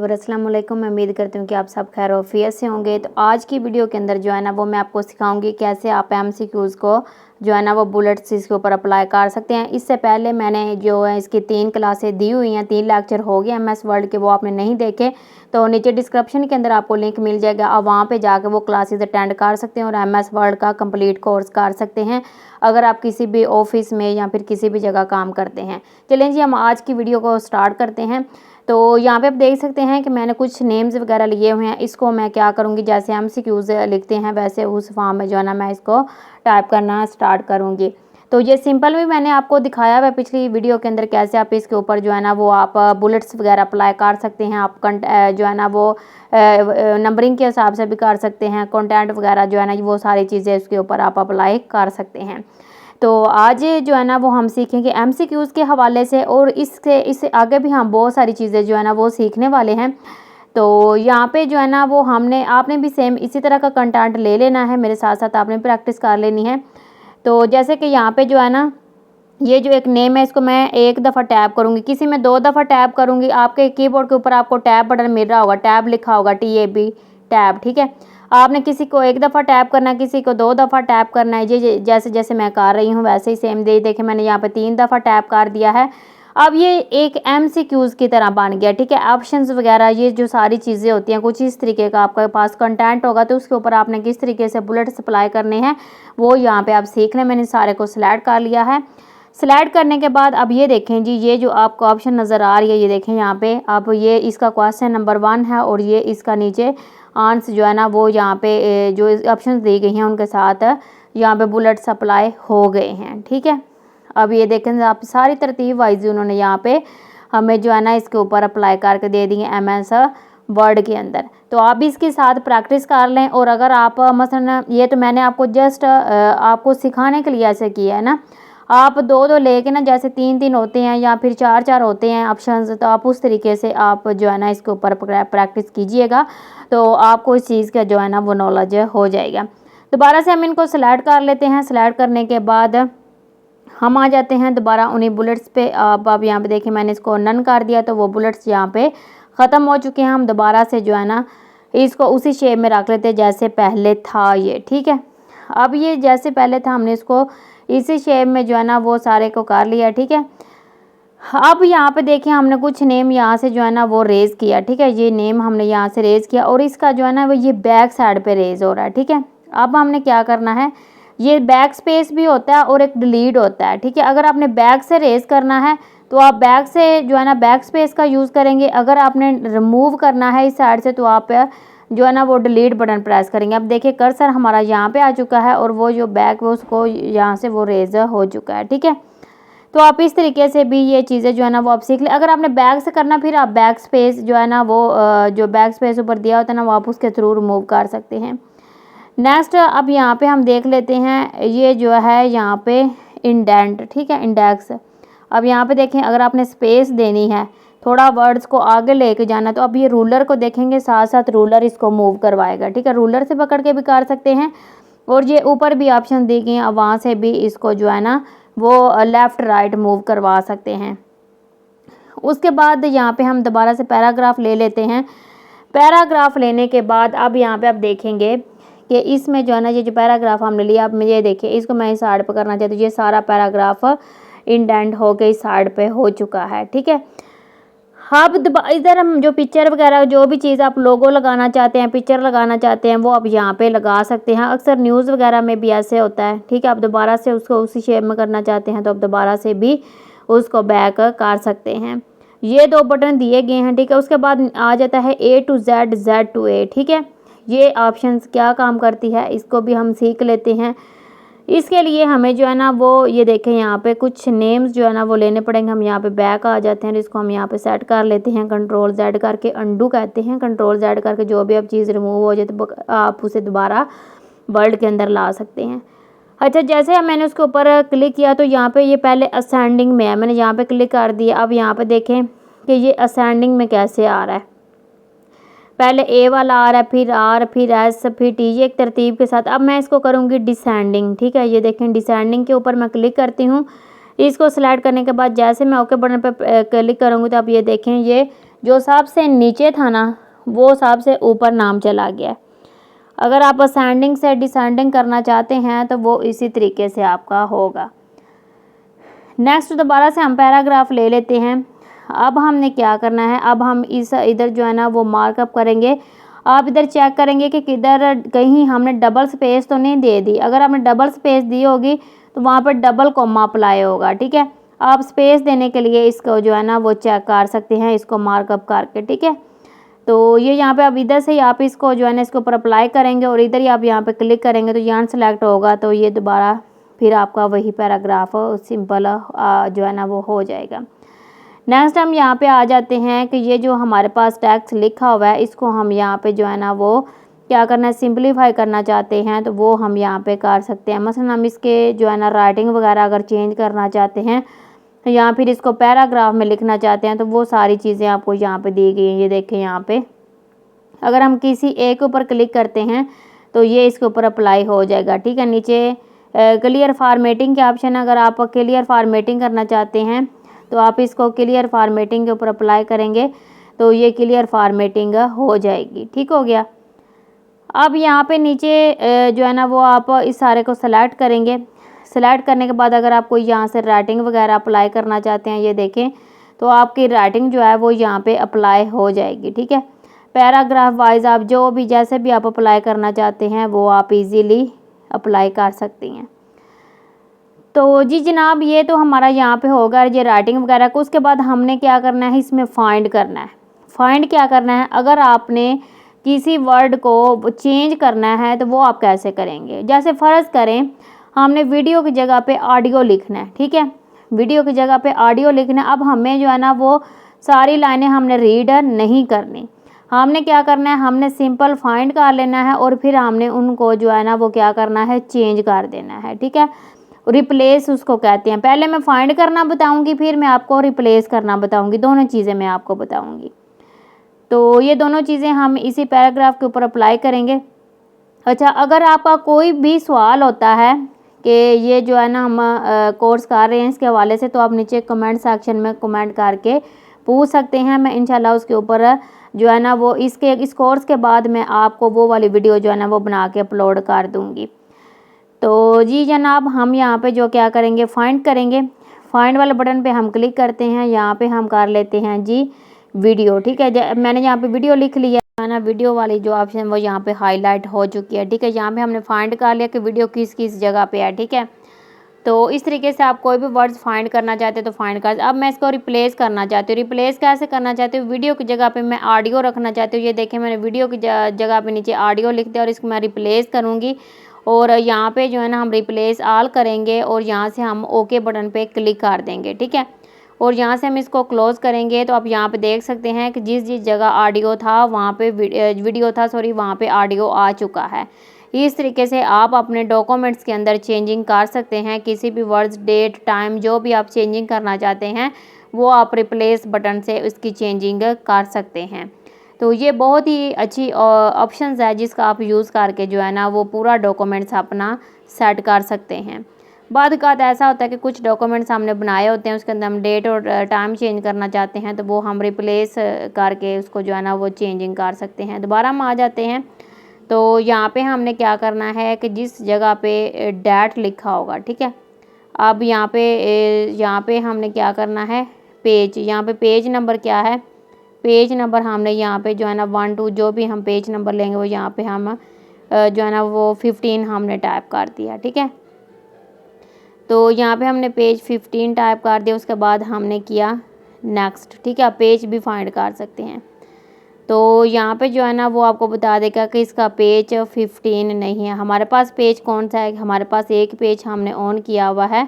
अस्सलाम वालेकुम। मैं उम्मीद करती हूँ कि आप सब खैर वफियत से होंगे। तो आज की वीडियो के अंदर जो है ना वो मैं आपको सिखाऊंगी कैसे आप एमसीक्यूज़ को जो है ना वो बुलेट्स इसके ऊपर अप्लाई कर सकते हैं। इससे पहले मैंने जो है इसकी 3 क्लासें दी हुई हैं, 3 लेक्चर हो गए एमएस वर्ड के, वो आपने नहीं देखे तो नीचे डिस्क्रिप्शन के अंदर आपको लिंक मिल जाएगा, आप वहाँ पे जाकर वो क्लासेस अटेंड कर सकते हैं और एमएस वर्ड का कंप्लीट कोर्स कर सकते हैं अगर आप किसी भी ऑफिस में या फिर किसी भी जगह काम करते हैं। चलें जी, हम आज की वीडियो को स्टार्ट करते हैं। तो यहाँ पे आप देख सकते हैं कि मैंने कुछ नेम्स वगैरह लिए हुए हैं। इसको मैं क्या करूँगी, जैसे एमसीक्यूज़ लिखते हैं वैसे उस फॉर्म में जो है ना मैं इसको टाइप करना स्टार्ट करूँगी। तो ये सिंपल भी मैंने आपको दिखाया हुआ है पिछली वीडियो के अंदर कैसे आप इसके ऊपर जो है ना वो आप बुलेट्स वगैरह अप्लाई कर सकते हैं। आप जो है ना वो नंबरिंग के हिसाब से भी कर सकते हैं, कंटेंट वगैरह जो है ना वो सारी चीज़ें इसके ऊपर आप अप्लाई कर सकते हैं। तो आज जो है ना वो हम सीखेंगे एमसीक्यूज़ के हवाले से, और इससे आगे भी हम बहुत सारी चीज़ें जो है ना वो सीखने वाले हैं। तो यहाँ पे जो है ना वो आपने भी सेम इसी तरह का कंटेंट ले लेना है, मेरे साथ साथ आपने प्रैक्टिस कर लेनी है। तो जैसे कि यहाँ पे जो है ना ये जो एक नेम है इसको मैं एक दफ़ा टैप करूँगी, किसी में 2 दफ़ा टैप करूँगी। आपके कीबोर्ड के ऊपर आपको टैब बटन मिल रहा होगा, टैब लिखा होगा TAB टैब, ठीक है। आपने किसी को 1 दफ़ा टैप करना है, किसी को 2 दफ़ा टैप करना है। ये जैसे जैसे मैं कर रही हूँ वैसे ही सेम देखें मैंने यहाँ पे 3 दफ़ा टैप कर दिया है। अब ये एक एमसीक्यूज़ की तरह बन गया, ठीक है। ऑप्शंस वगैरह ये जो सारी चीज़ें होती हैं कुछ इस तरीके का आपके पास कंटेंट होगा, तो उसके ऊपर आपने किस तरीके से बुलेट्स अप्लाई करने हैं वो यहाँ पे आप सीख लें। मैंने सारे को सिलेक्ट कर लिया है। सिलेक्ट करने के बाद अब ये देखें जी, ये जो आपको ऑप्शन नज़र आ रही है ये देखें यहाँ पे, अब ये इसका क्वेश्चन नंबर 1 है और ये इसका नीचे आंसर जो है ना वो यहाँ पे जो ऑप्शन दी गई हैं उनके साथ यहाँ पे बुलेट्स अप्लाई हो गए हैं, ठीक है। अब ये देखें आप सारी तरतीब वाइज उन्होंने यहाँ पे हमें जो है ना इसके ऊपर अप्लाई करके दे दी है एमएस वर्ड के अंदर। तो आप भी इसके साथ प्रैक्टिस कर लें। और अगर आप मसलन ये तो मैंने आपको जस्ट आपको सिखाने के लिए ऐसे किया है ना, आप 2-2 लेके ना जैसे 3-3 होते हैं या फिर 4-4 होते हैं ऑप्शंस, तो आप उस तरीके से आप जो है ना इसके ऊपर प्रैक्टिस कीजिएगा तो आपको इस चीज़ का जो है ना वो नॉलेज हो जाएगा। दोबारा से हम इनको सेलेक्ट कर लेते हैं। सेलेक्ट करने के बाद हम आ जाते हैं दोबारा उन्हीं बुलेट्स पे। आप यहाँ पे देखें मैंने इसको नन कर दिया तो वो बुलेट्स यहाँ पे ख़त्म हो चुके हैं। हम दोबारा से जो है ना इसको उसी शेप में रख लेते हैं जैसे पहले था ये, ठीक है। अब ये जैसे पहले था हमने इसको इसी शेप में जो है ना वो सारे को कर लिया, ठीक है। अब यहाँ पे देखिए हमने कुछ नेम यहाँ से जो है ना वो रेज़ किया, ठीक है। ये नेम हमने यहाँ से रेज़ किया और इसका जो है ना वो ये बैक साइड पे रेज़ हो रहा है, ठीक है। अब हमने क्या करना है, ये बैक स्पेस भी होता है और एक डिलीट होता है, ठीक है। अगर आपने बैक से रेज़ करना है तो आप बैक से जो है ना बैक स्पेस का यूज़ करेंगे। अगर आपने रिमूव करना है इस साइड से तो आप जो है ना वो डिलीट बटन प्रेस करेंगे। अब देखिए कर्सर हमारा यहाँ पे आ चुका है और वो जो बैक वो उसको यहाँ से वो रेज़ हो चुका है, ठीक है। तो आप इस तरीके से भी ये चीज़ें जो है ना वो आप सीख लें। अगर आपने बैक से करना फिर आप बैक स्पेस जो है ना वो जो बैक स्पेस ऊपर दिया होता है ना वो आप उसके थ्रू रिमूव कर सकते हैं। नेक्स्ट अब यहाँ पे हम देख लेते हैं ये जो है यहाँ पे इंडेंट, ठीक है, इंडेक्स। अब यहाँ पे देखें अगर आपने स्पेस देनी है, थोड़ा वर्ड्स को आगे लेके जाना, तो अब ये रूलर को देखेंगे साथ साथ रूलर इसको मूव करवाएगा, ठीक है। रूलर से पकड़ के भी कर सकते हैं और ये ऊपर भी ऑप्शन दी गई हैं, अब वहाँ से भी इसको जो है ना वो लेफ़्ट राइट मूव करवा सकते हैं। उसके बाद यहाँ पे हम दोबारा से पैराग्राफ ले लेते हैं। पैराग्राफ लेने के बाद अब यहाँ पे आप देखेंगे कि इसमें जो है ना ये जो पैराग्राफ हमने लिया, अब ये देखिए इसको मैं इस साइड पर करना चाहती हूँ। ये सारा पैराग्राफ इंडेंट हो के इस साइड पे हो चुका है, ठीक है। अब इधर हम जो पिक्चर वगैरह जो भी चीज़ आप लोगो लगाना चाहते हैं, पिक्चर लगाना चाहते हैं, वो आप यहाँ पे लगा सकते हैं। अक्सर न्यूज़ वगैरह में भी ऐसे होता है, ठीक है। आप दोबारा से उसको उसी शेप में करना चाहते हैं तो आप दोबारा से भी उसको बैक कर सकते हैं। ये 2 बटन दिए गए हैं, ठीक है। उसके बाद आ जाता है A to Z, Z to A, ठीक है। ये ऑप्शंस क्या काम करती है इसको भी हम सीख लेते हैं। इसके लिए हमें जो है ना वो ये देखें यहाँ पे कुछ नेम्स जो है ना वो लेने पड़ेंगे। हम यहाँ पे बैक आ जाते हैं, इसको हम यहाँ पे सेट कर लेते हैं। कंट्रोल Z करके अंडू कहते हैं। कंट्रोल Z करके जो भी अब चीज़ रिमूव हो जाए तो आप उसे दोबारा वर्ड के अंदर ला सकते हैं। अच्छा, जैसे मैंने उसके ऊपर क्लिक किया तो यहाँ पे ये पहले असेंडिंग में है, मैंने यहाँ पे क्लिक कर दिया। अब यहाँ पे देखें कि ये असेंडिंग में कैसे आ रहा है, पहले A वाला आ रहा है, फिर R, फिर S, फिर T, ये एक तरतीब के साथ। अब मैं इसको करूँगी डिसेंडिंग, ठीक है। ये देखें डिसेंडिंग के ऊपर मैं क्लिक करती हूँ। इसको सिलेक्ट करने के बाद जैसे मैं ओके बटन पर क्लिक करूँगी तो अब ये देखें ये जो सबसे नीचे था ना वो सबसे ऊपर नाम चला गया। अगर आप असेंडिंग से डिसेंडिंग करना चाहते हैं तो वो इसी तरीके से आपका होगा। नेक्स्ट दोबारा से हम पैराग्राफ ले लेते हैं। अब हमने क्या करना है, अब हम इस इधर जो है ना वो मार्कअप करेंगे। आप इधर चेक करेंगे कि किधर कहीं हमने डबल स्पेस तो नहीं दे दी। अगर आपने डबल स्पेस दी होगी तो वहाँ पर डबल कॉमा अप्लाई होगा, ठीक है। आप स्पेस देने के लिए इसको जो है ना वो चेक कर सकते हैं, इसको मार्कअप करके, ठीक है। तो ये यहाँ पे अब इधर से ही आप इसको जो है ना इसके ऊपर अप्लाई करेंगे और इधर ही आप यहाँ पे क्लिक करेंगे तो यहाँ सेलेक्ट होगा, तो ये दोबारा फिर आपका वही पैराग्राफ सिंपल जो है ना वो हो जाएगा। नेक्स्ट हम यहाँ पे आ जाते हैं कि ये जो हमारे पास टेक्स्ट लिखा हुआ है इसको हम यहाँ पे जो है ना वो क्या करना है, सिंपलीफाई करना चाहते हैं तो वो हम यहाँ पे कर सकते हैं। मसलन हम इसके जो है ना राइटिंग वगैरह अगर चेंज करना चाहते हैं या फिर इसको पैराग्राफ में लिखना चाहते हैं तो वो सारी चीज़ें आपको यहाँ पे दी गई हैं। ये देखें यहाँ पे अगर हम किसी एक ऊपर क्लिक करते हैं तो ये इसके ऊपर अप्लाई हो जाएगा, ठीक है। नीचे क्लियर फॉर्मेटिंग के ऑप्शन, अगर आप क्लियर फॉर्मेटिंग करना चाहते हैं तो आप इसको क्लियर फॉर्मेटिंग के ऊपर अप्लाई करेंगे तो ये क्लियर फॉर्मेटिंग हो जाएगी, ठीक हो गया। अब यहाँ पे नीचे जो है ना वो आप इस सारे को सेलेक्ट करेंगे। सेलेक्ट करने के बाद अगर आप कोई यहाँ से राइटिंग वगैरह अप्लाई करना चाहते हैं, ये देखें तो आपकी राइटिंग जो है वो यहाँ पे अप्लाई हो जाएगी, ठीक है। पैराग्राफ वाइज आप जो भी जैसे भी आप अप्लाई करना चाहते हैं वो आप इजीली अप्लाई कर सकती हैं। तो जी जनाब ये तो हमारा यहाँ पे होगा ये राइटिंग वगैरह को। उसके बाद हमने क्या करना है, इसमें फाइंड करना है। फाइंड क्या करना है, अगर आपने किसी वर्ड को चेंज करना है तो वो आप कैसे करेंगे। जैसे फ़र्ज़ करें हमने वीडियो की जगह पे ऑडियो लिखना है, ठीक है। वीडियो की जगह पे ऑडियो लिखना है। अब हमें जो है ना वो सारी लाइनें हमने रीड नहीं करनी। हमने क्या करना है, हमने सिंपल फाइंड कर लेना है और फिर हमने उनको जो है ना वो क्या करना है, चेंज कर देना है, ठीक है। रिप्लेस उसको कहते हैं। पहले मैं फाइंड करना बताऊंगी फिर मैं आपको रिप्लेस करना बताऊंगी, दोनों चीज़ें मैं आपको बताऊंगी। तो ये दोनों चीज़ें हम इसी पैराग्राफ के ऊपर अप्लाई करेंगे। अच्छा, अगर आपका कोई भी सवाल होता है कि ये जो है ना हम कोर्स कर रहे हैं इसके हवाले से, तो आप नीचे कमेंट सेक्शन में कमेंट करके पूछ सकते हैं। मैं इंशाल्लाह उसके ऊपर जो है ना वो इस कोर्स के बाद मैं आपको वो वाली वीडियो जो है ना वो बना के अपलोड कर दूँगी। तो जी जनाब हम यहाँ पे जो क्या करेंगे, फाइंड करेंगे। फाइंड वाले बटन पे हम क्लिक करते हैं, यहाँ पे हम कर लेते हैं जी वीडियो, ठीक है। मैंने यहाँ पे वीडियो लिख लिया है ना, वीडियो वाली जो ऑप्शन वो यहाँ पे हाईलाइट हो चुकी है, ठीक है। यहाँ पे हमने फाइंड कर लिया कि वीडियो किस किस जगह पे है, ठीक है। तो इस तरीके से आप कोई भी वर्ड्स फाइंड करना चाहते हो तो फाइंड कर। अब मैं इसको रिप्लेस करना चाहती हूँ। रिप्लेस कैसे करना चाहती हूँ, वीडियो की जगह पे मैं ऑडियो रखना चाहती हूँ। ये देखें मैंने वीडियो की जगह पे नीचे ऑडियो लिख दिया और इसको मैं रिप्लेस करूँगी और यहाँ पे जो है ना हम रिप्लेस ऑल करेंगे और यहाँ से हम ओके बटन पे क्लिक कर देंगे, ठीक है। और यहाँ से हम इसको क्लोज़ करेंगे तो आप यहाँ पे देख सकते हैं कि जिस जिस जगह ऑडियो था वहाँ पे वीडियो था सॉरी वहाँ पे ऑडियो आ चुका है। इस तरीके से आप अपने डॉक्यूमेंट्स के अंदर चेंजिंग कर सकते हैं। किसी भी वर्ड्स, डेट, टाइम जो भी आप चेंजिंग करना चाहते हैं वो आप रिप्लेस बटन से उसकी चेंजिंग कर सकते हैं। तो ये बहुत ही अच्छी ऑप्शंस है जिसका आप यूज़ करके जो है ना वो पूरा डॉक्यूमेंट्स अपना सेट कर सकते हैं। बाद का ऐसा होता है कि कुछ डॉक्यूमेंट्स हमने बनाए होते हैं उसके अंदर हम डेट और टाइम चेंज करना चाहते हैं तो वो हम रिप्लेस करके उसको जो है ना वो चेंजिंग कर सकते हैं। दोबारा हम आ जाते हैं तो यहाँ पे हमने क्या करना है कि जिस जगह पे डेट लिखा होगा, ठीक है। अब यहाँ पे हमने क्या करना है, पेज, यहाँ पे पेज नंबर क्या है, पेज नंबर हमने यहाँ पे जो है ना 1 2 जो भी हम पेज नंबर लेंगे वो यहाँ पे हम जो है ना वो 15 हमने टाइप कर दिया, ठीक है। तो यहाँ पे हमने पेज 15 टाइप कर दिया। उसके बाद हमने किया नेक्स्ट, ठीक है। पेज भी फाइंड कर सकते हैं। तो यहाँ पे जो है ना वो आपको बता देगा कि इसका पेज 15 नहीं है। हमारे पास पेज कौन सा है, हमारे पास एक पेज हमने ऑन किया हुआ है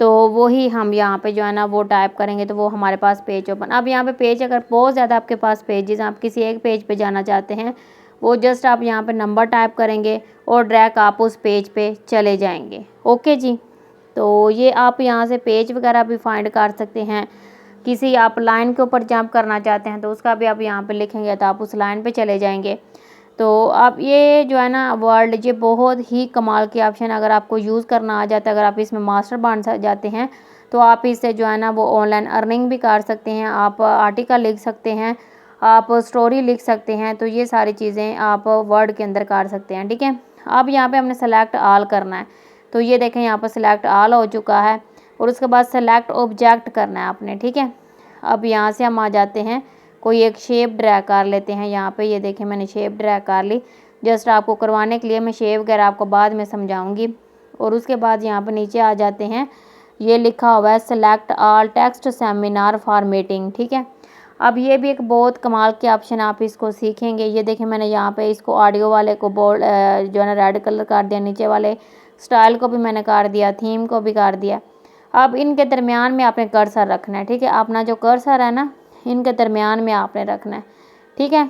तो वही हम यहाँ पे जो है ना वो टाइप करेंगे तो वो हमारे पास पेज ओपन। अब यहाँ पे पेज अगर बहुत ज़्यादा आपके पास पेजेस, आप किसी एक पेज पे जाना चाहते हैं वो जस्ट आप यहाँ पे नंबर टाइप करेंगे और ड्रैग आप उस पेज पे चले जाएंगे। ओके जी, तो ये आप यहाँ से पेज वगैरह भी फाइंड कर सकते हैं। किसी आप लाइन के ऊपर जंप करना चाहते हैं तो उसका भी आप यहाँ पे लिखेंगे तो आप उस लाइन पे चले जाएंगे। तो आप ये जो है ना वर्ड ये बहुत ही कमाल की ऑप्शन, अगर आपको यूज़ करना आ जाता है, अगर आप इसमें मास्टर बन जाते हैं तो आप इससे जो है ना वो ऑनलाइन अर्निंग भी कर सकते हैं। आप आर्टिकल लिख सकते हैं आप स्टोरी लिख सकते हैं। तो ये सारी चीज़ें आप वर्ड के अंदर कर सकते हैं, ठीक है। अब यहाँ पे हमने सेलेक्ट ऑल करना है, तो ये देखें यहाँ पर सेलेक्ट ऑल हो चुका है। और उसके बाद सेलेक्ट ऑब्जेक्ट करना है आपने, ठीक है। अब यहाँ से हम आ जाते हैं, कोई एक शेप ड्रैग कर लेते हैं यहाँ पे। ये देखें मैंने शेप ड्रैग कर ली, जस्ट आपको करवाने के लिए। मैं शेप वगैरह आपको बाद में समझाऊंगी। और उसके बाद यहाँ पे नीचे आ जाते हैं, ये लिखा हुआ है select all text seminar formatting, ठीक है। अब ये भी एक बहुत कमाल के ऑप्शन, आप इसको सीखेंगे। ये देखें मैंने यहाँ पे इसको ऑडियो वाले को बोल्ड जो है ना रेड कलर कर दिया, नीचे वाले स्टाइल को भी मैंने कर दिया, थीम को भी कर दिया। अब इनके दरमियान में आपने कर्सर रखना है, ठीक है। अपना जो कर्सर है ना, इनके दरमियान में आपने रखना है, ठीक है।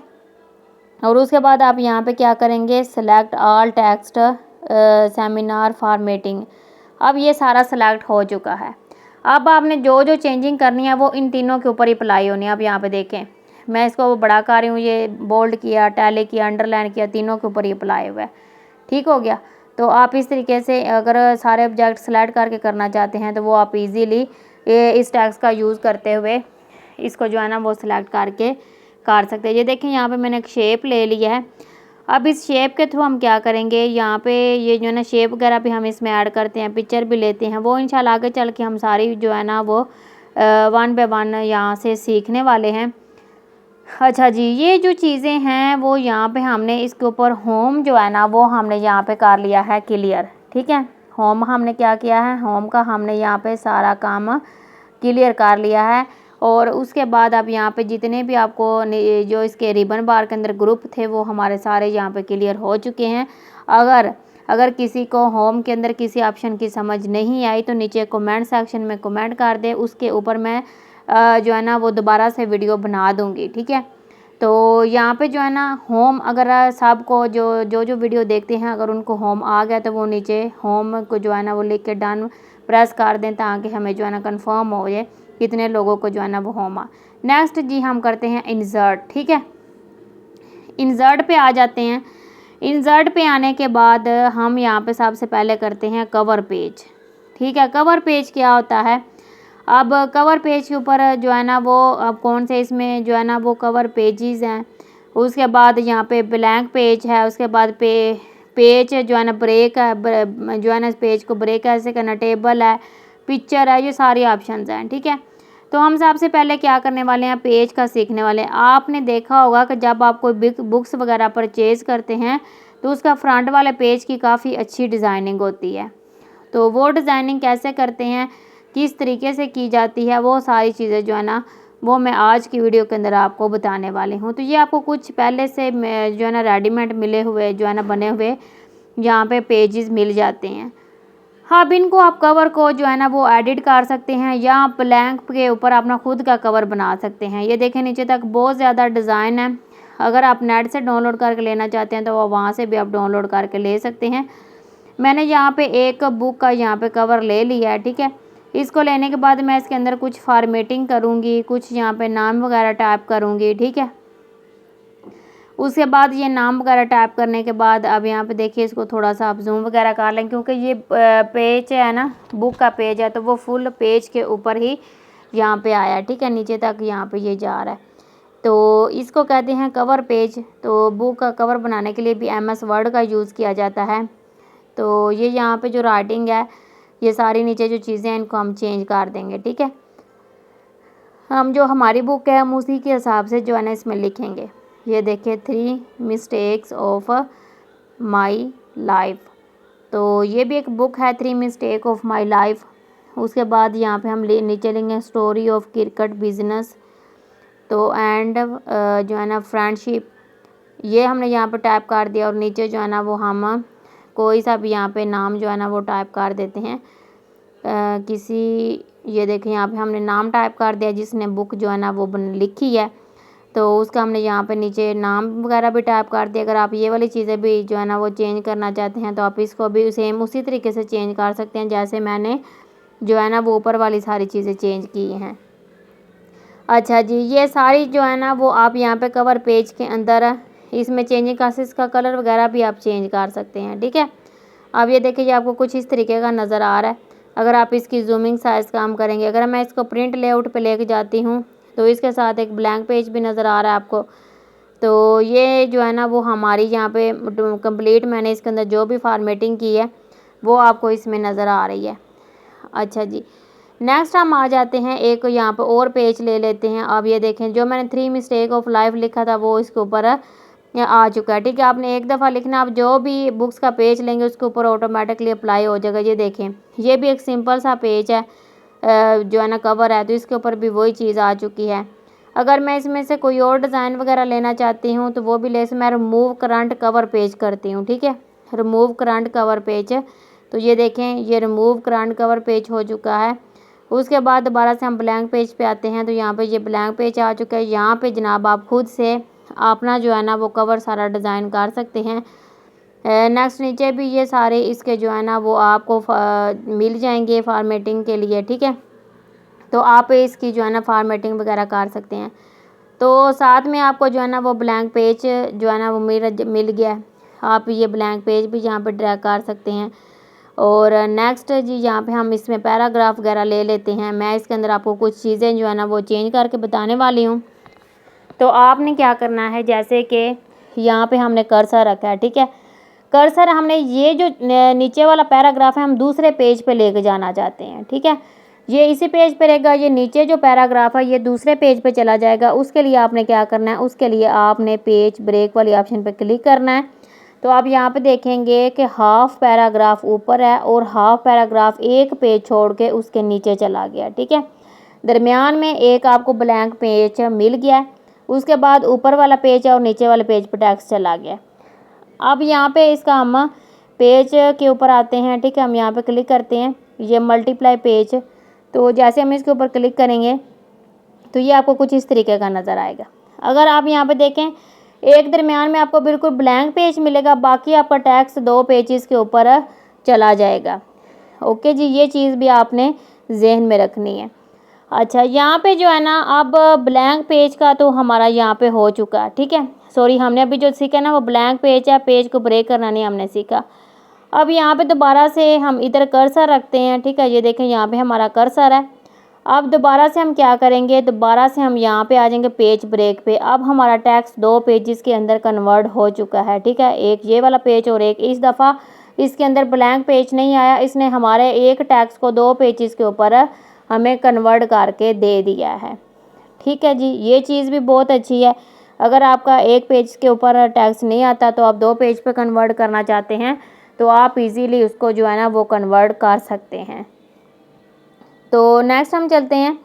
और उसके बाद आप यहाँ पे क्या करेंगे, select all text seminar formatting. अब ये सारा सेलेक्ट हो चुका है। अब आपने जो जो चेंजिंग करनी है वो इन तीनों के ऊपर ही अप्लाई होनी है। अब यहाँ पे देखें मैं इसको बड़ा कर रही हूँ, ये बोल्ड किया, टैली किया, अंडरलाइन किया, तीनों के ऊपर ही अप्लाई हुआ है, ठीक हो गया। तो आप इस तरीके से अगर सारे ऑब्जेक्ट सेलेक्ट करके करना चाहते हैं तो वो आप इजीली इस टैक्स का यूज़ करते हुए इसको जो है ना वो सिलेक्ट करके कर सकते हैं। ये देखें यहाँ पे मैंने एक शेप ले लिया है। अब इस शेप के थ्रू हम क्या करेंगे, यहाँ पे ये जो है ना शेप वगैरह भी हम इसमें ऐड करते हैं, पिक्चर भी लेते हैं, वो इंशाल्लाह आगे चल के हम सारी जो है ना वो 1 बाय 1 यहाँ से सीखने वाले हैं। अच्छा जी, ये जो चीज़ें हैं वो यहाँ पे हमने इसके ऊपर होम जो है ना वो हमने यहाँ पे कर लिया है क्लियर, ठीक है। होम हमने क्या किया है, होम का हमने यहाँ पे सारा काम क्लियर कर लिया है। और उसके बाद अब यहाँ पे जितने भी आपको जो इसके रिबन बार के अंदर ग्रुप थे वो हमारे सारे यहाँ पे क्लियर हो चुके हैं। अगर किसी को होम के अंदर किसी ऑप्शन की समझ नहीं आई तो नीचे कमेंट सेक्शन में कमेंट कर दे, उसके ऊपर मैं जो है ना वो दोबारा से वीडियो बना दूँगी, ठीक है। तो यहाँ पे जो है ना होम, अगर सबको जो वीडियो देखते हैं अगर उनको होम आ गया तो वो नीचे होम को जो है ना वो लिख के डन प्रेस कर दें, ताकि हमें जो है ना कंफर्म हो जाए कितने लोगों को जो है ना वो होम आ। नेक्स्ट जी हम करते हैं इंसर्ट, ठीक है। इंसर्ट पे आ जाते हैं। इंसर्ट पे आने के बाद हम यहाँ पे सबसे पहले करते हैं कवर पेज, ठीक है। कवर पेज क्या होता है, अब कवर पेज के ऊपर जो है ना वो अब कौन से इसमें जो है ना वो कवर पेजेस हैं। उसके बाद यहाँ पे ब्लैंक पेज है, उसके बाद पेज जो है ना ब्रेक है, जो है ना इस पेज को ब्रेक ऐसे करना, टेबल है, पिक्चर है, ये सारी ऑप्शंस हैं, ठीक है। तो हम सबसे पहले क्या करने वाले हैं, पेज का सीखने वाले हैं। आपने देखा होगा कि जब आप कोई बुक्स वगैरह परचेज़ करते हैं तो उसका फ्रंट वाले पेज की काफ़ी अच्छी डिज़ाइनिंग होती है। तो वो डिज़ाइनिंग कैसे करते हैं, किस तरीके से की जाती है, वो सारी चीज़ें जो है ना वो मैं आज की वीडियो के अंदर आपको बताने वाली हूँ। तो ये आपको कुछ पहले से जो है ना रेडीमेड मिले हुए जो है ना बने हुए यहाँ पे पेजेस मिल जाते हैं। हाँ, अब इनको आप कवर को जो है ना वो एडिट कर सकते हैं या ब्लैंक के ऊपर अपना खुद का कवर बना सकते हैं। ये देखें नीचे तक बहुत ज़्यादा डिज़ाइन है। अगर आप नेट से डाउनलोड करके लेना चाहते हैं तो वहाँ से भी आप डाउनलोड करके ले सकते हैं। मैंने यहाँ पे एक बुक का यहाँ पे कवर ले लिया है, ठीक है। इसको लेने के बाद मैं इसके अंदर कुछ फॉर्मेटिंग करूँगी, कुछ यहाँ पे नाम वगैरह टाइप करूँगी, ठीक है। उसके बाद ये नाम वगैरह टाइप करने के बाद अब यहाँ पे देखिए इसको थोड़ा सा आप जूम वगैरह कर लें, क्योंकि ये पेज है ना, बुक का पेज है, तो वो फुल पेज के ऊपर ही यहाँ पे आया, ठीक है। नीचे तक यहाँ पे ये जा रहा है, तो इसको कहते हैं कवर पेज। तो बुक का कवर बनाने के लिए भी MS वर्ड का यूज़ किया जाता है। तो ये यहाँ पे जो राइटिंग है, ये सारी नीचे जो चीज़ें हैं इनको हम चेंज कर देंगे, ठीक है। हम जो हमारी बुक है हम उसी के हिसाब से जो है ना इसमें लिखेंगे। ये देखिए 3 मिस्टेक्स ऑफ माई लाइफ, तो ये भी एक बुक है 3 मिस्टेक ऑफ माई लाइफ। उसके बाद यहाँ पे हम नीचे लेंगे स्टोरी ऑफ क्रिकेट बिजनेस, तो एंड जो है ना फ्रेंडशिप, ये हमने यहाँ पे टाइप कर दिया। और नीचे जो है ना वो हम कोई सा भी यहाँ पे नाम जो है ना वो टाइप कर देते हैं किसी, ये देखें यहाँ पे हमने नाम टाइप कर दिया जिसने बुक जो है ना वो लिखी है, तो उसका हमने यहाँ पे नीचे नाम वगैरह भी टाइप कर दिया। अगर आप ये वाली चीज़ें भी जो है ना वो चेंज करना चाहते हैं तो आप इसको भी सेम उसी तरीके से चेंज कर सकते हैं जैसे मैंने जो है ना वो ऊपर वाली सारी चीज़ें चेंज की हैं। अच्छा जी, ये सारी जो है ना वो आप यहाँ पे कवर पेज के अंदर इसमें चेंजिंग क्लासेस का कलर वगैरह भी आप चेंज कर सकते हैं, ठीक है। अब ये देखिए ये आपको कुछ इस तरीके का नज़र आ रहा है। अगर आप इसकी जूमिंग साइज़ काम करेंगे, अगर मैं इसको प्रिंट लेआउट पे लेके जाती हूँ तो इसके साथ एक ब्लैंक पेज भी नज़र आ रहा है आपको। तो ये जो है ना वो हमारी यहाँ पे कंप्लीट मैंने इसके अंदर जो भी फॉर्मेटिंग की है वो आपको इसमें नज़र आ रही है। अच्छा जी, नेक्स्ट हम आ जाते हैं, एक यहाँ पे और पेज ले लेते हैं। अब ये देखें, जो मैंने 3 मिस्टेक ऑफ लाइफ लिखा था वो इसके ऊपर आ चुका है। ठीक है, आपने एक दफ़ा लिखना, आप जो भी बुक्स का पेज लेंगे उसके ऊपर ऑटोमेटिकली अप्लाई हो जाएगा। ये देखें, ये भी एक सिंपल सा पेज है, जो है ना कवर है, तो इसके ऊपर भी वही चीज़ आ चुकी है। अगर मैं इसमें से कोई और डिज़ाइन वगैरह लेना चाहती हूँ तो वो भी ले, मैं रिमूव करंट कवर पेज करती हूँ। ठीक है, रिमूव करंट कवर पेज, तो ये देखें ये रिमूव करंट कवर पेज हो चुका है। उसके बाद दोबारा से हम ब्लैंक पेज पे आते हैं, तो यहाँ पे ये ब्लैंक पेज आ चुका है। यहाँ पे जनाब आप खुद से अपना जो है ना वो कवर सारा डिज़ाइन कर सकते हैं। नेक्स्ट नीचे भी ये सारे इसके जो है ना वो आपको मिल जाएंगे फॉर्मेटिंग के लिए। ठीक है, तो आप इसकी जो है ना फॉर्मेटिंग वगैरह कर सकते हैं। तो साथ में आपको जो है ना वो ब्लैंक पेज जो है ना वो मिल गया है। आप ये ब्लैंक पेज भी यहाँ पे ड्रैग कर सकते हैं। और नेक्स्ट जी, यहाँ पे हम इसमें पैराग्राफ वगैरह ले लेते हैं। मैं इसके अंदर आपको कुछ चीज़ें जो है ना वो चेंज करके बताने वाली हूँ। तो आपने क्या करना है, जैसे कि यहाँ पे हमने कर्सर रखा है। ठीक है, कर्सर हमने ये जो नीचे वाला पैराग्राफ है हम दूसरे पेज पे लेके जाना चाहते हैं। ठीक है, ये इसी पेज पे रहेगा, ये नीचे जो पैराग्राफ है ये दूसरे पेज पे चला जाएगा। उसके लिए आपने क्या करना है, उसके लिए आपने पेज ब्रेक वाली ऑप्शन पे क्लिक करना है। तो आप यहाँ पे देखेंगे कि हाफ पैराग्राफ ऊपर है और हाफ पैराग्राफ एक पेज छोड़ के उसके नीचे चला गया। ठीक है, दरमियान में एक आपको ब्लैंक पेज मिल गया है। उसके बाद ऊपर वाला पेज है और नीचे वाले पेज पर टेक्स्ट चला गया। अब यहाँ पे इसका हम पेज के ऊपर आते हैं। ठीक है, हम यहाँ पे क्लिक करते हैं, ये मल्टीप्लाई पेज, तो जैसे हम इसके ऊपर क्लिक करेंगे तो ये आपको कुछ इस तरीके का नज़र आएगा। अगर आप यहाँ पे देखें, एक दरमियान में आपको बिल्कुल ब्लैंक पेज मिलेगा, बाकी आपका टेक्स्ट 2 पेजेस के ऊपर चला जाएगा। ओके जी, ये चीज़ भी आपने जहन में रखनी है। अच्छा, यहाँ पे जो है ना अब ब्लैंक पेज का तो हमारा यहाँ पे हो चुका है। ठीक है, सॉरी, हमने अभी जो सीखा ना वो ब्लैंक पेज है, पेज को ब्रेक करना नहीं हमने सीखा। अब यहाँ पे दोबारा से हम इधर कर्सर रखते हैं। ठीक है, ये देखें यहाँ पे हमारा कर्सर है। अब दोबारा से हम क्या करेंगे, दोबारा से हम यहाँ पे आ जाएंगे पेज ब्रेक पे। अब हमारा टेक्स्ट 2 पेजेस के अंदर कन्वर्ट हो चुका है। ठीक है, एक ये वाला पेज और एक इस दफ़ा इसके अंदर ब्लैंक पेज नहीं आया, इसने हमारे एक टेक्स्ट को 2 पेजेस के ऊपर हमें कन्वर्ट करके दे दिया है। ठीक है जी, ये चीज़ भी बहुत अच्छी है। अगर आपका एक पेज के ऊपर टेक्स्ट नहीं आता तो आप 2 पेज पे कन्वर्ट करना चाहते हैं तो आप इजीली उसको जो है ना वो कन्वर्ट कर सकते हैं। तो नेक्स्ट हम चलते हैं।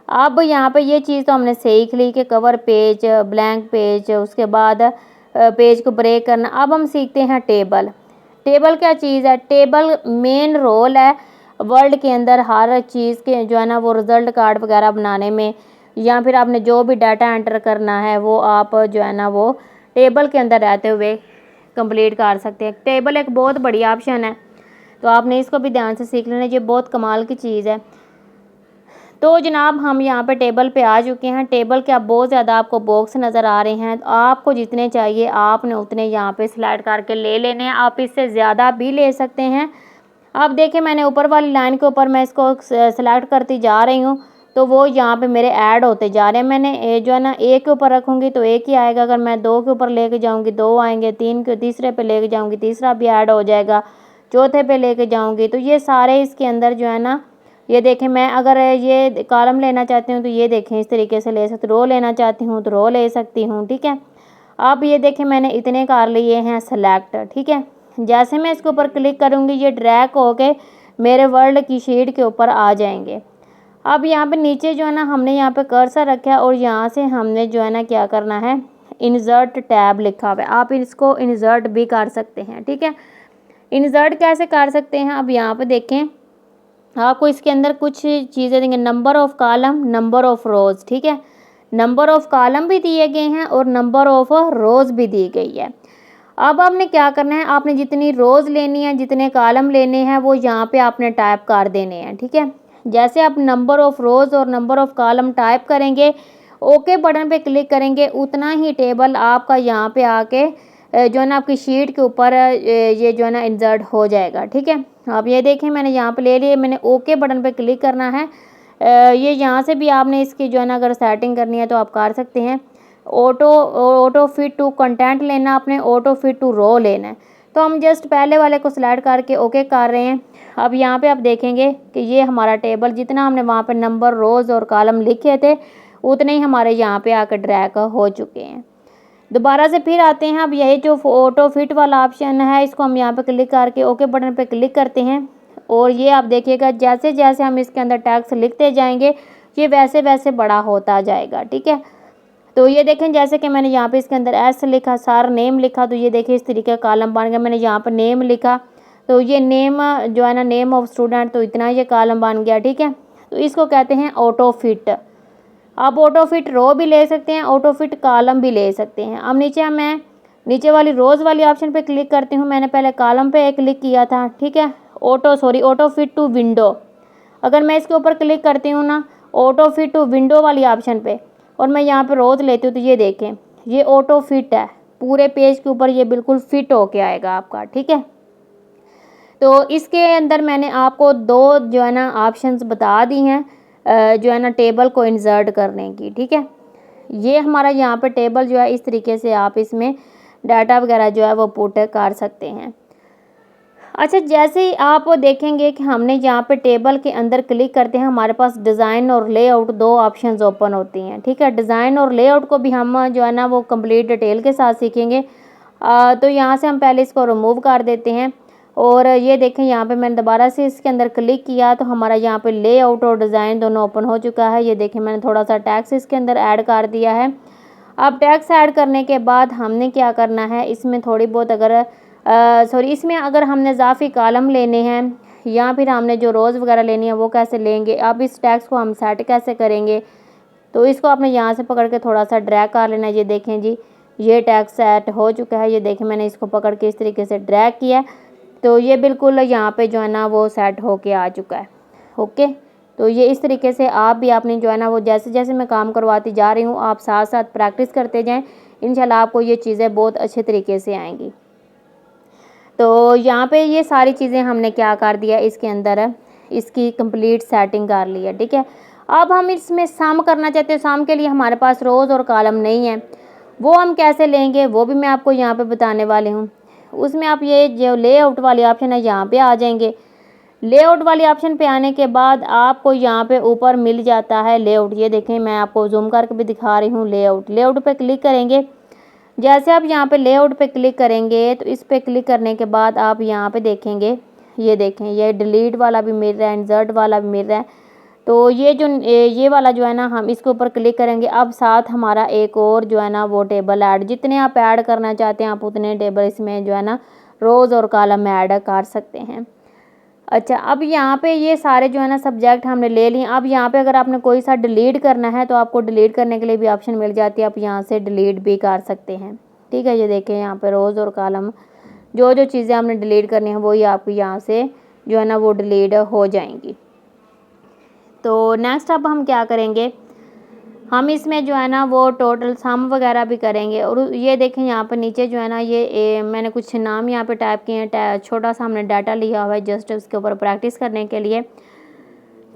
अब यहाँ पे ये चीज़ तो हमने सीख ली कि कवर पेज, ब्लैंक पेज, उसके बाद पेज को ब्रेक करना। अब हम सीखते हैं टेबल। टेबल क्या चीज़ है, टेबल मेन रोल है वर्ल्ड के अंदर हर चीज़ के जो है ना वो रिज़ल्ट कार्ड वगैरह बनाने में, या फिर आपने जो भी डाटा एंटर करना है वो आप जो है ना वो टेबल के अंदर रहते हुए कंप्लीट कर सकते हैं। टेबल एक बहुत बड़ी ऑप्शन है, तो आपने इसको भी ध्यान से सीख लेना, ये बहुत कमाल की चीज़ है। तो जनाब हम यहाँ पे टेबल पे आ चुके हैं। टेबल के अब बहुत ज़्यादा आपको बॉक्स नज़र आ रहे हैं, तो आपको जितने चाहिए आपने उतने यहाँ पे सिलेक्ट करके ले लेने हैं। आप इससे ज़्यादा भी ले सकते हैं। अब देखिए, मैंने ऊपर वाली लाइन के ऊपर मैं इसको सेलेक्ट करती जा रही हूँ तो वो यहाँ पे मेरे ऐड होते जा रहे हैं। मैंने जो है ना एक के ऊपर रखूँगी तो एक ही आएगा, अगर मैं 2 के ऊपर लेके जाऊँगी 2 आएंगे, 3 के तीसरे पे लेके जाऊँगी तीसरा भी ऐड हो जाएगा, चौथे पे लेके जाऊँगी तो ये सारे इसके अंदर जो है ना, ये देखें, मैं अगर ये कॉलम लेना चाहती हूँ तो ये देखें इस तरीके से ले सकती, रो लेना चाहती हूँ तो रो ले सकती हूँ। ठीक है, अब ये देखें मैंने इतने कर लिए हैं सेलेक्ट। ठीक है, जैसे मैं इसके ऊपर क्लिक करूँगी ये ड्रैग होके मेरे वर्ल्ड की शीट के ऊपर आ जाएंगे। अब यहाँ पे नीचे जो है ना हमने यहाँ पे कर्सर रखा है और यहाँ से हमने जो है ना क्या करना है, इंसर्ट टैब लिखा हुआ है, आप इसको इंसर्ट भी कर सकते हैं। ठीक है, इंसर्ट कैसे कर सकते हैं, अब यहाँ पे देखें आपको इसके अंदर कुछ चीज़ें देंगे, number of column, number of rows. ठीक है, नंबर ऑफ़ कॉलम भी दिए गए हैं और नंबर ऑफ़ रोज़ भी दी गई है। अब आपने क्या करना है, आपने जितनी रोज़ लेनी है, जितने कॉलम लेने हैं वो यहाँ पे आपने टाइप कर देने हैं। ठीक है, जैसे आप नंबर ऑफ़ रोज़ और नंबर ऑफ़ कॉलम टाइप करेंगे, ओके बटन पे क्लिक करेंगे, उतना ही टेबल आपका यहाँ पे आके जो है ना आपकी शीट के ऊपर ये जो है ना इंसर्ट हो जाएगा। ठीक है, आप ये देखें मैंने यहाँ पे ले लिए, मैंने ओके बटन पे क्लिक करना है, ये यहाँ से भी आपने इसकी जो है ना अगर सेटिंग करनी है तो आप कर सकते हैं। ऑटो फिट टू कंटेंट लेना आपने, ऑटो फिट टू रो लेना है। तो हम जस्ट पहले वाले को सिलेक्ट करके ओके कर रहे हैं। अब यहाँ पे आप देखेंगे कि ये हमारा टेबल जितना हमने वहाँ पे नंबर, रोज़ और कॉलम लिखे थे उतने ही हमारे यहाँ पे आकर ड्रैग हो चुके हैं। दोबारा से फिर आते हैं। अब यही जो ऑटो फिट वाला ऑप्शन है इसको हम यहाँ पे क्लिक करके ओके बटन पे क्लिक करते हैं और ये आप देखिएगा जैसे जैसे हम इसके अंदर टैक्स लिखते जाएंगे ये वैसे वैसे बड़ा होता जाएगा। ठीक है, तो ये देखें जैसे कि मैंने यहाँ पे इसके अंदर एस लिखा, सार नेम लिखा, तो ये देखिए इस तरीके का कॉलम बन गया। मैंने यहाँ पर नेम लिखा तो ये नेम जो है ना नेम ऑफ स्टूडेंट, तो इतना ये कॉलम बन गया। ठीक है, तो इसको कहते हैं ऑटो फिट। आप ऑटो फिट रो भी ले सकते हैं, ऑटो फिट कॉलम भी ले सकते हैं। अब मैं नीचे वाली रोज़ वाली ऑप्शन पे क्लिक करती हूँ। मैंने पहले कॉलम पे क्लिक किया था। ठीक है, ऑटो फिट टू विंडो। अगर मैं इसके ऊपर क्लिक करती हूँ ना ऑटो फिट टू विंडो वाली ऑप्शन पे और मैं यहाँ पे रोज़ लेती हूँ तो ये देखें ये ऑटो फिट है, पूरे पेज के ऊपर ये बिल्कुल फिट होके आएगा आपका। ठीक है, तो इसके अंदर मैंने आपको दो जो है ना ऑप्शंस बता दी हैं जो है ना टेबल को इंसर्ट करने की। ठीक है, ये हमारा यहाँ पे टेबल जो है इस तरीके से आप इसमें डाटा वगैरह जो है वो पुट कर सकते हैं। अच्छा, जैसे ही आप देखेंगे कि हमने यहाँ पे टेबल के अंदर क्लिक करते हैं हमारे पास डिज़ाइन और लेआउट दो ऑप्शंस ओपन होती हैं। ठीक है, डिज़ाइन और लेआउट को भी हम जो है ना वो कंप्लीट डिटेल के साथ सीखेंगे। तो यहाँ से हम पहले इसको रिमूव कर देते हैं और ये देखें यहाँ पे मैंने दोबारा से इसके अंदर क्लिक किया तो हमारा यहाँ पे लेआउट और डिज़ाइन दोनों ओपन हो चुका है। ये देखें मैंने थोड़ा सा टैक्स इसके अंदर ऐड कर दिया है। अब टैक्स ऐड करने के बाद हमने क्या करना है, इसमें थोड़ी बहुत इसमें अगर हमने इजाफी कॉलम लेने हैं या फिर हमने जो रोज़ वगैरह लेनी है वो कैसे लेंगे, अब इस टैक्स को हम सेट कैसे करेंगे, तो इसको आपने यहाँ से पकड़ के थोड़ा सा ड्रैग कर लेना है। ये देखें जी ये टैक्स सेट हो चुका है। ये देखें मैंने इसको पकड़ के इस तरीके से ड्रैग किया तो ये बिल्कुल यहाँ पे जो है ना वो सेट होके आ चुका है। ओके, तो ये इस तरीके से आप भी आपने जो है ना वो जैसे जैसे मैं काम करवाती जा रही हूँ आप साथ साथ प्रैक्टिस करते जाएँ, इंशाल्लाह आपको ये चीज़ें बहुत अच्छे तरीके से आएंगी। तो यहाँ पे ये सारी चीज़ें हमने क्या कर दिया इसके अंदर इसकी कंप्लीट सेटिंग कर ली है। ठीक है, अब हम इसमें सम करना चाहते हैं। सम के लिए हमारे पास रोज़ और कॉलम नहीं है, वो हम कैसे लेंगे वो भी मैं आपको यहाँ पे बताने वाली हूँ। उसमें आप ये जो लेआउट वाली ऑप्शन है यहाँ पे आ जाएंगे। लेआउट वाली ऑप्शन पे आने के बाद आपको यहाँ पे ऊपर मिल जाता है लेआउट। ये देखें मैं आपको जूम करके भी दिखा रही हूँ। लेआउट पे क्लिक करेंगे। जैसे आप यहाँ पे लेआउट पे क्लिक करेंगे तो इस पे क्लिक करने के बाद आप यहाँ पे देखेंगे, ये देखें ये डिलीट वाला भी मिल रहा है, इंसर्ट वाला भी मिल रहा है। तो ये वाला जो है ना हम इसके ऊपर क्लिक करेंगे। अब साथ हमारा एक और जो है ना वो टेबल ऐड, जितने आप ऐड करना चाहते हैं आप उतने टेबल इसमें जो है ना रोज़ और कॉलम ऐड कर सकते हैं। अच्छा, अब यहाँ पे ये सारे जो है ना सब्जेक्ट हमने ले लिए। अब यहाँ पे अगर आपने कोई सा डिलीट करना है तो आपको डिलीट करने के लिए भी ऑप्शन मिल जाती है, आप यहाँ से डिलीट भी कर सकते हैं। ठीक है, ये देखें यहाँ पे रोज़ और कॉलम जो जो चीज़ें आपने डिलीट करनी है वही आपको यहाँ से जो है ना वो डिलीट हो जाएंगी। तो नेक्स्ट अब हम क्या करेंगे, हम इसमें जो है ना वो टोटल सम वगैरह भी करेंगे। और ये देखें यहाँ पर नीचे जो है ना मैंने कुछ नाम यहाँ पे टाइप किए हैं, छोटा सा हमने डाटा लिया हुआ है जस्ट उसके ऊपर प्रैक्टिस करने के लिए।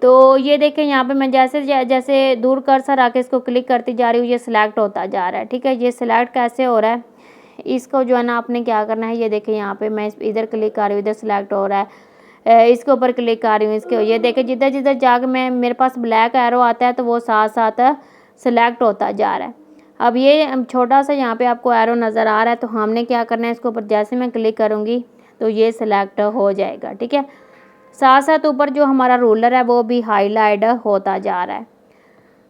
तो ये देखें यहाँ पे मैं जैसे जैसे दूर कर्सर आके इसको क्लिक करती जा रही हूँ ये सिलेक्ट होता जा रहा है। ठीक है, ये सिलेक्ट कैसे हो रहा है, इसको जो है ना आपने क्या करना है, ये देखें यहाँ पे मैं इधर क्लिक कर रही हूँ, इधर सिलेक्ट हो रहा है, इसके ऊपर क्लिक कर रही हूँ इसके, ये देखें जिधर जिधर जाकर मेरे पास ब्लैक एरो आता है तो वो साथ साथ सिलेक्ट होता जा रहा है। अब ये छोटा सा यहाँ पे आपको एरो नज़र आ रहा है तो हमने क्या करना है, इसके ऊपर जैसे मैं क्लिक करूँगी तो ये सिलेक्ट हो जाएगा। ठीक है, साथ साथ ऊपर जो हमारा रूलर है वो भी हाईलाइट होता जा रहा है।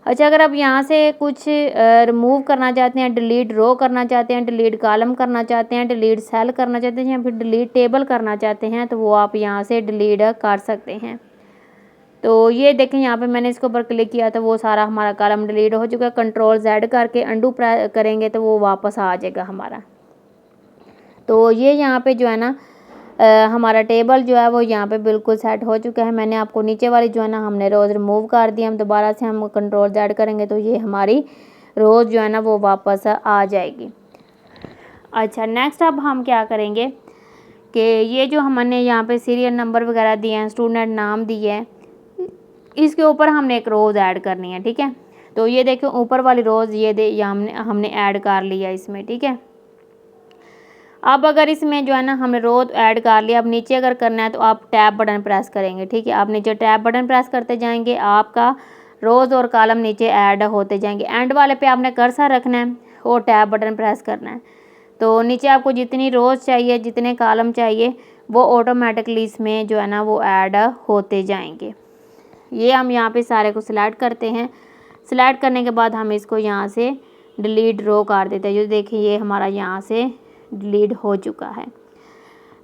अच्छा, अगर आप यहाँ से कुछ रिमूव करना चाहते हैं, डिलीट रो करना चाहते हैं, डिलीट कॉलम करना चाहते हैं, डिलीट सेल करना चाहते हैं या फिर डिलीट टेबल करना चाहते हैं तो वो आप यहाँ से डिलीट कर सकते हैं। तो ये देखें यहाँ पे मैंने इसके ऊपर क्लिक किया तो वो सारा हमारा कॉलम डिलीट हो चुका है। कंट्रोल Z करके अंडू करेंगे तो वो वापस आ जाएगा हमारा। तो ये यहाँ पे जो है ना हमारा टेबल जो है वो यहाँ पे बिल्कुल सेट हो चुका है। मैंने आपको नीचे वाली जो है ना हमने रोज़ रिमूव कर दी, हम दोबारा से हम कंट्रोल Z करेंगे तो ये हमारी रोज़ जो है ना वो वापस आ जाएगी। अच्छा, नेक्स्ट अब हम क्या करेंगे कि ये जो हमने यहाँ पे सीरियल नंबर वगैरह दिए हैं, स्टूडेंट नाम दिए हैं, इसके ऊपर हमने एक रोज़ ऐड करनी है, ठीक है। तो ये देखो ऊपर वाली रोज़ ये हमने ऐड कर लिया इसमें, ठीक है। अब अगर इसमें जो है ना हमने रोज़ ऐड कर लिया, अब नीचे अगर करना है तो आप टैब बटन प्रेस करेंगे, ठीक है। आप नीचे टैब बटन प्रेस करते जाएंगे, आपका रोज़ और कॉलम नीचे ऐड होते जाएंगे। एंड वाले पे आपने कर्सर रखना है और टैब बटन प्रेस करना है। तो नीचे आपको जितनी रोज़ चाहिए, जितने कॉलम चाहिए, वो ऑटोमेटिकली इसमें जो है ना वो ऐड होते जाएंगे। ये हम यहाँ पे सारे को सिलेक्ट करते हैं। सिलेक्ट करने के बाद हम इसको यहाँ से डिलीट रो कर देते हैं। जो देखिए ये हमारा यहाँ से डिलीट हो चुका है।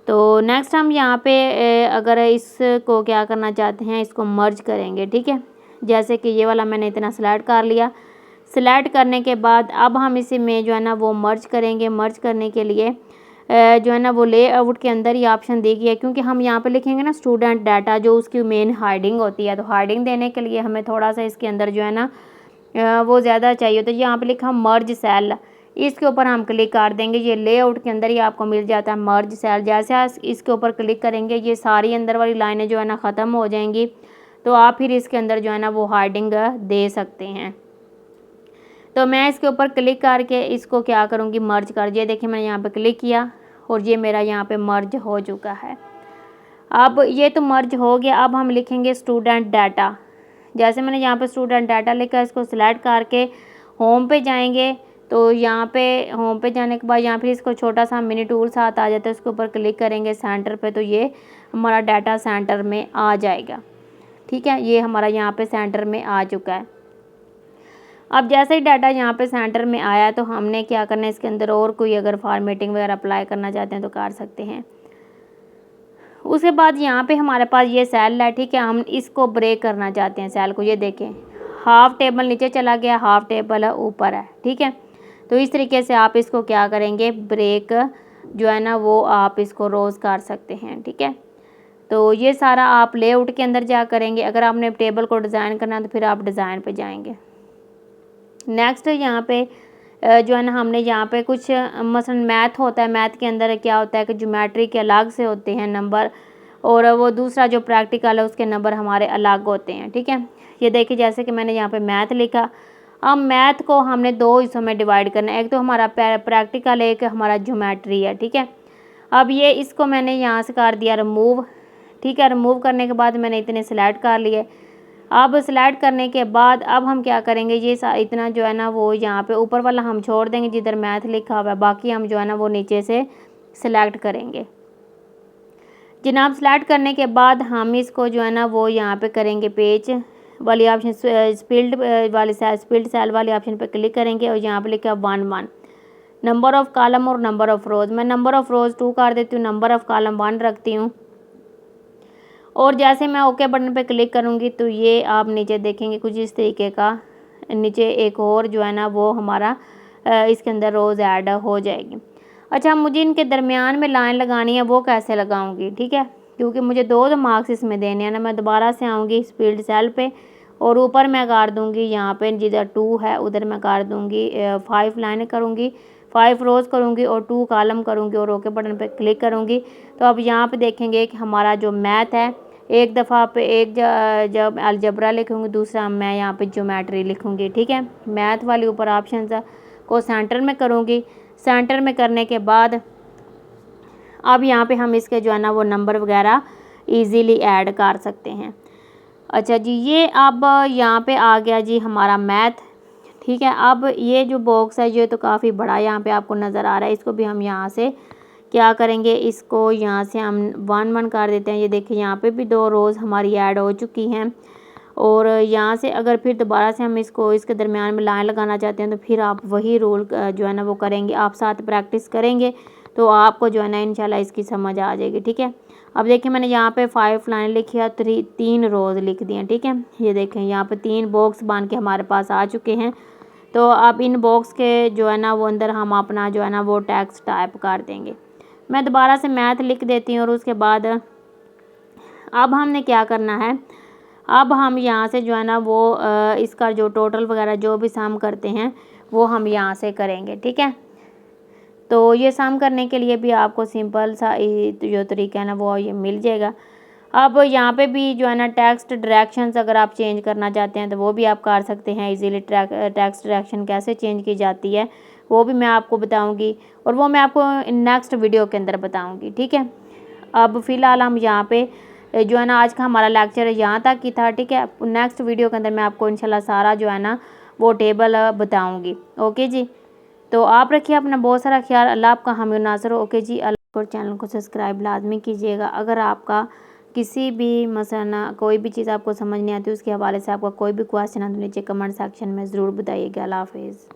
तो नेक्स्ट हम यहाँ पे अगर इसको क्या करना चाहते हैं, इसको मर्ज करेंगे, ठीक है। जैसे कि ये वाला मैंने इतना सिलेक्ट कर लिया। सिलेक्ट करने के बाद अब हम इसी में जो है ना वो मर्ज करेंगे। मर्ज करने के लिए जो है ना वो लेआउट के अंदर ही ऑप्शन दी गई है, क्योंकि हम यहाँ पे लिखेंगे ना स्टूडेंट डाटा, जो उसकी मेन हाइडिंग होती है। तो हाइडिंग देने के लिए हमें थोड़ा सा इसके अंदर जो है ना वो ज़्यादा चाहिए। तो यहाँ पे लिखा मर्ज सेल, इसके ऊपर हम क्लिक कर देंगे। ये लेआउट के अंदर ही आपको मिल जाता है मर्ज सेल। जैसे आप इसके ऊपर क्लिक करेंगे, ये सारी अंदर वाली लाइनें जो है ना ख़त्म हो जाएंगी। तो आप फिर इसके अंदर जो है ना वो हाइडिंग दे सकते हैं। तो मैं इसके ऊपर क्लिक करके इसको क्या करूँगी, मर्ज कर दिया। देखिए मैंने यहाँ पे क्लिक किया और ये मेरा यहाँ पे मर्ज हो चुका है। अब ये तो मर्ज हो गया। अब हम लिखेंगे स्टूडेंट डाटा। जैसे मैंने यहाँ पे स्टूडेंट डाटा लिखा, इसको सिलेक्ट करके होम पे जाएंगे। तो यहाँ पे होम पे जाने के बाद यहाँ फिर इसको छोटा सा मिनी टूल साथ आ जाता है, उसके ऊपर क्लिक करेंगे सेंटर पे, तो ये हमारा डाटा सेंटर में आ जाएगा, ठीक है। ये हमारा यहाँ पे सेंटर में आ चुका है। अब जैसे ही डाटा यहाँ पे सेंटर में आया तो हमने क्या करना है, इसके अंदर और कोई अगर फॉर्मेटिंग वगैरह अप्लाई करना चाहते हैं तो कर सकते हैं। उसके बाद यहाँ पे हमारे पास ये सेल है, ठीक है। हम इसको ब्रेक करना चाहते हैं सेल को। ये देखें हाफ टेबल नीचे चला गया, हाफ टेबल ऊपर है, ठीक है। तो इस तरीके से आप इसको क्या करेंगे, ब्रेक जो है ना वो आप इसको रोज़ कर सकते हैं, ठीक है। तो ये सारा आप लेआउट के अंदर जा करेंगे। अगर आपने टेबल को डिज़ाइन करना है तो फिर आप डिज़ाइन पे जाएंगे। नेक्स्ट यहाँ पे जो है ना हमने यहाँ पे कुछ मसलन मैथ होता है। मैथ के अंदर क्या होता है कि ज्योमेट्री के अलग से होते हैं नंबर, और वो दूसरा जो प्रैक्टिकल है उसके नंबर हमारे अलग होते हैं, ठीक है। ये देखिए जैसे कि मैंने यहाँ पे मैथ लिखा। अब मैथ को हमने दो हिस्सों में डिवाइड करना है, एक तो हमारा प्रैक्टिकल, एक हमारा ज्योमेट्री है, ठीक है। अब ये इसको मैंने यहाँ से कर दिया रिमूव, ठीक है। रिमूव करने के बाद मैंने इतने सेलेक्ट कर लिए। अब सेलेक्ट करने के बाद अब हम क्या करेंगे, ये इतना जो है ना वो यहाँ पे ऊपर वाला हम छोड़ देंगे जिधर मैथ लिखा हुआ है, बाकी हम जो है ना वो नीचे से सिलेक्ट करेंगे। जनाब सेलेक्ट करने के बाद हम इसको जो है ना वो यहाँ पे करेंगे पेज वाली ऑप्शन, स्पिल्ड वाले स्पिल्ड सेल वाले ऑप्शन पे क्लिक करेंगे और यहाँ पे लिखा 1 नंबर ऑफ़ कॉलम और नंबर ऑफ़ रोज़। मैं नंबर ऑफ़ रोज़ 2 कर देती हूँ, नंबर ऑफ़ कॉलम 1 रखती हूँ। और जैसे मैं ओके बटन पे क्लिक करूँगी तो ये आप नीचे देखेंगे कुछ इस तरीके का, नीचे एक और जो है ना वो हमारा इसके अंदर रोज़ ऐड हो जाएगी। अच्छा, मुझे इनके दरमियान में लाइन लगानी है, वो कैसे लगाऊंगी, ठीक है, क्योंकि मुझे दो मार्क्स इसमें देने हैं ना। मैं दोबारा से आऊँगी स्पीड सेल पे और ऊपर मैं कर दूँगी यहाँ पे जिधर 2 है उधर मैं कर दूँगी 5 लाइन करूँगी, 5 रोज़ करूँगी और 2 कॉलम करूँगी और ओके बटन पे क्लिक करूँगी। तो अब यहाँ पे देखेंगे कि हमारा जो मैथ है, एक दफ़ा पे एक जब अलजबरा लिखूँगी, दूसरा मैं यहाँ पे ज्योमेट्री लिखूँगी, ठीक है। मैथ वाली ऊपर ऑप्शन को सेंटर में करूँगी। सेंटर में करने के बाद अब यहाँ पे हम इसके जो है ना वो नंबर वगैरह इजीली ऐड कर सकते हैं। अच्छा जी, ये अब यहाँ पे आ गया जी हमारा मैथ, ठीक है। अब ये जो बॉक्स है ये तो काफ़ी बड़ा यहाँ पे आपको नज़र आ रहा है, इसको भी हम यहाँ से क्या करेंगे, इसको यहाँ से हम 1 कर देते हैं। ये देखिए यहाँ पे भी 2 रोज़ हमारी ऐड हो चुकी हैं। और यहाँ से अगर फिर दोबारा से हम इसको इसके दरमियान में लाइन लगाना चाहते हैं तो फिर आप वही रूल जो है ना वो करेंगे। आप साथ प्रैक्टिस करेंगे तो आपको जो है ना इंशाल्लाह इसकी समझ आ जाएगी, ठीक है। अब देखिए मैंने यहाँ पे 5 लाइन लिखी है, 3 रोज़ लिख दी हैं, ठीक है। ये देखें यहाँ पे 3 बॉक्स बन के हमारे पास आ चुके हैं। तो अब इन बॉक्स के जो है ना वो अंदर हम अपना जो है ना वो टेक्स्ट टाइप कर देंगे। मैं दोबारा से मैथ लिख देती हूँ और उसके बाद अब हमने क्या करना है, अब हम यहाँ से जो है ना वो इसका जो टोटल वगैरह जो भी सम करते हैं वो हम यहाँ से करेंगे, ठीक है। तो ये सम करने के लिए भी आपको सिंपल सा जो तरीका है ना वो ये मिल जाएगा। अब यहाँ पे भी जो है ना टेक्स्ट डायरेक्शंस अगर आप चेंज करना चाहते हैं तो वो भी आप कर सकते हैं इजीली। टेक्स्ट डायरेक्शन कैसे चेंज की जाती है वो भी मैं आपको बताऊंगी, और वो मैं आपको नेक्स्ट वीडियो के अंदर बताऊंगी, ठीक है। अब फ़िलहाल हम यहाँ पे जो है ना आज का हमारा लेक्चर यहाँ तक ही था, ठीक है। नेक्स्ट वीडियो के अंदर मैं आपको इंशाल्लाह सारा जो है ना वो टेबल बताऊँगी। ओके जी, तो आप रखिए अपना बहुत सारा ख्याल। अल्लाह आपका हामी नासर हो। ओके जी, अल्लाह। और चैनल को सब्सक्राइब लाजमी कीजिएगा। अगर आपका किसी भी मसला कोई भी चीज़ आपको समझ नहीं आती उसके हवाले से आपका कोई भी क्वेश्चन है तो नीचे कमेंट सेक्शन में ज़रूर बताइएगा। अल्लाह हाफिज़।